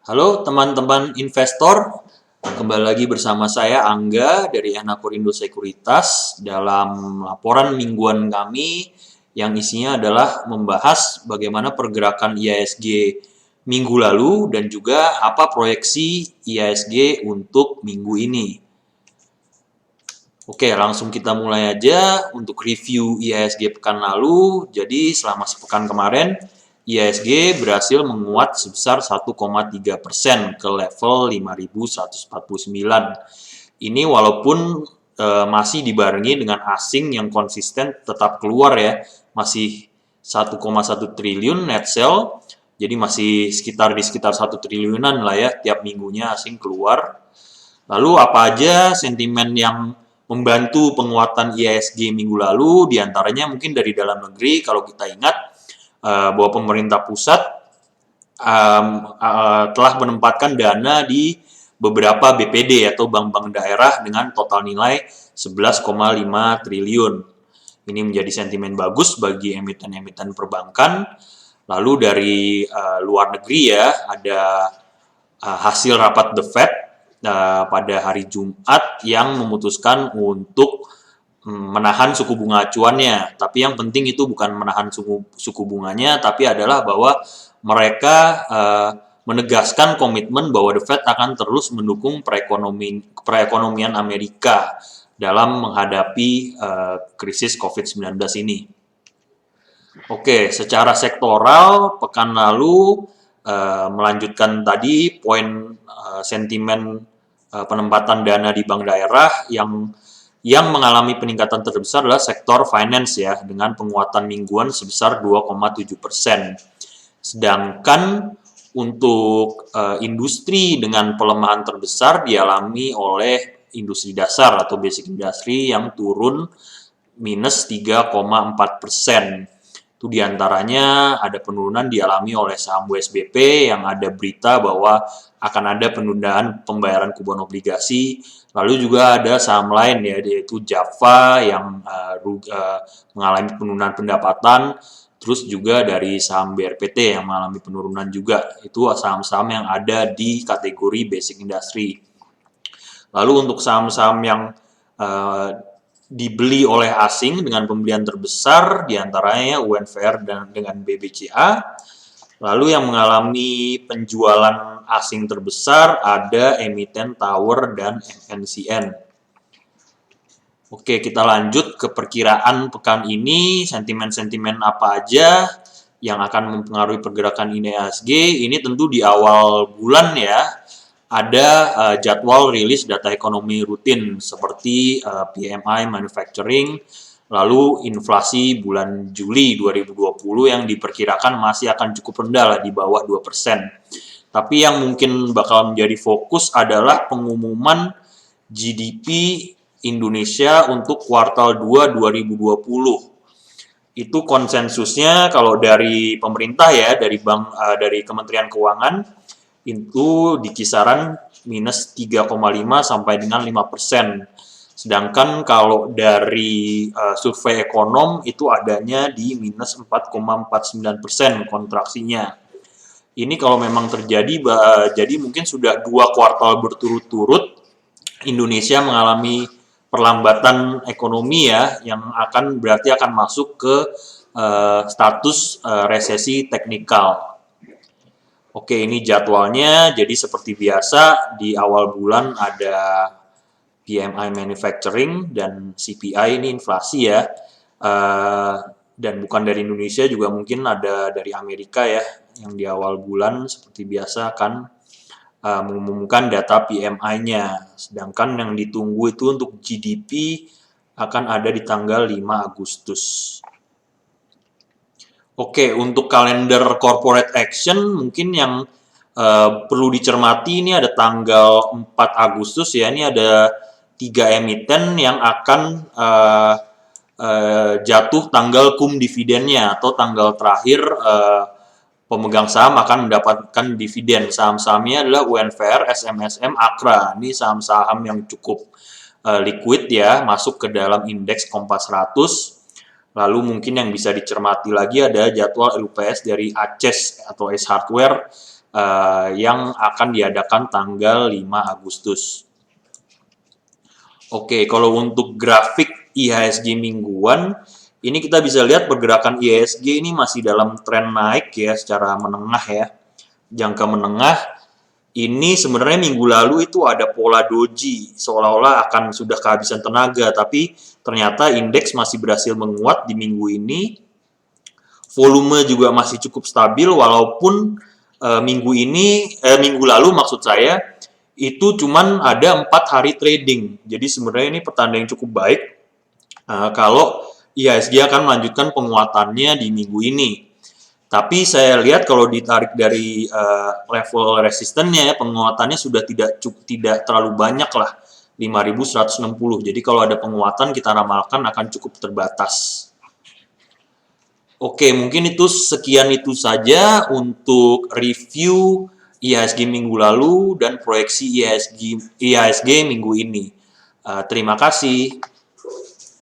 Halo teman-teman investor, kembali lagi bersama saya Angga dari Anakorindo Sekuritas dalam laporan mingguan kami yang isinya adalah membahas bagaimana pergerakan IHSG minggu lalu dan juga apa proyeksi IHSG untuk minggu ini. Oke, langsung kita mulai aja untuk review IHSG pekan lalu. Jadi selama sepekan kemarin, IHSG berhasil menguat sebesar 1,3% ke level 5.149. Ini walaupun masih dibarengi dengan asing yang konsisten tetap keluar ya, masih 1,1 triliun net sale. Jadi masih di sekitar 1 triliunan lah ya tiap minggunya asing keluar. Lalu apa aja sentimen yang membantu penguatan IHSG minggu lalu, diantaranya mungkin dari dalam negeri, kalau kita ingat bahwa pemerintah pusat telah menempatkan dana di beberapa BPD atau bank-bank daerah dengan total nilai 11,5 triliun. Ini menjadi sentimen bagus bagi emiten-emiten perbankan. Lalu dari luar negeri ya, ada hasil rapat The Fed pada hari Jumat yang memutuskan untuk menahan suku bunga acuannya. Tapi yang penting itu bukan menahan suku bunganya, tapi adalah bahwa mereka menegaskan komitmen bahwa The Fed akan terus mendukung perekonomian Amerika dalam menghadapi krisis COVID-19 ini. Oke, secara sektoral, pekan lalu melanjutkan tadi poin sentimen penempatan dana di bank daerah yang mengalami peningkatan terbesar adalah sektor finance ya, dengan penguatan mingguan sebesar 2,7%. Sedangkan untuk industri dengan pelemahan terbesar dialami oleh industri dasar atau basic industry yang turun minus 3,4%. Itu diantaranya ada penurunan dialami oleh saham WSBP yang ada berita bahwa akan ada penundaan pembayaran kupon obligasi. Lalu juga ada saham lain ya, yaitu Java yang mengalami penurunan pendapatan. Terus juga dari saham BRPT yang mengalami penurunan juga. Itu saham-saham yang ada di kategori basic industry. Lalu untuk saham-saham yang dibeli oleh asing dengan pembelian terbesar diantaranya UNVR dan dengan BBCA. Lalu yang mengalami penjualan asing terbesar ada emiten Tower dan MNCN. Oke, kita lanjut ke perkiraan pekan ini, sentimen-sentimen apa aja yang akan mempengaruhi pergerakan IHSG. Ini tentu di awal bulan ya, ada jadwal rilis data ekonomi rutin seperti PMI manufacturing, lalu inflasi bulan Juli 2020 yang diperkirakan masih akan cukup rendah lah, di bawah 2%. Tapi yang mungkin bakal menjadi fokus adalah pengumuman GDP Indonesia untuk kuartal 2 2020. Itu konsensusnya kalau dari pemerintah ya, dari Kementerian Keuangan itu di kisaran minus 3,5 sampai dengan 5%. Sedangkan kalau dari survei ekonom itu adanya di minus 4,49% kontraksinya. Ini kalau memang terjadi, jadi mungkin sudah 2 kuartal berturut-turut Indonesia mengalami perlambatan ekonomi ya, yang berarti akan masuk ke status resesi teknikal. Oke, ini jadwalnya. Jadi seperti biasa di awal bulan ada PMI manufacturing dan CPI, ini inflasi ya. Dan bukan dari Indonesia, juga mungkin ada dari Amerika ya, yang di awal bulan seperti biasa akan mengumumkan data PMI-nya. Sedangkan yang ditunggu itu untuk GDP akan ada di tanggal 5 Agustus. Oke, untuk kalender corporate action mungkin yang perlu dicermati ini ada tanggal 4 Agustus ya, ini ada 3 emiten yang akan jatuh tanggal cum dividennya atau tanggal terakhir pemegang saham akan mendapatkan dividen. Saham-sahamnya adalah UNVR, SMSM, Akra. Ini saham-saham yang cukup liquid ya, masuk ke dalam indeks Kompas 100. Lalu mungkin yang bisa dicermati lagi ada jadwal LUPS dari ACES atau Ace Hardware yang akan diadakan tanggal 5 Agustus. Oke, kalau untuk grafik IHSG mingguan, ini kita bisa lihat pergerakan IHSG ini masih dalam tren naik ya, secara menengah ya. Jangka menengah, ini sebenarnya minggu lalu itu ada pola doji, seolah-olah akan sudah kehabisan tenaga, tapi ternyata indeks masih berhasil menguat di minggu ini. Volume juga masih cukup stabil, walaupun minggu lalu maksud saya, itu cuman ada 4 hari trading. Jadi sebenarnya ini pertanda yang cukup baik kalau IHSG akan melanjutkan penguatannya di minggu ini. Tapi saya lihat kalau ditarik dari level resistennya, penguatannya sudah tidak terlalu banyak lah, 5.160. Jadi kalau ada penguatan kita ramalkan akan cukup terbatas. Oke, mungkin sekian itu saja untuk review IHSG minggu lalu dan proyeksi IHSG minggu ini. Terima kasih.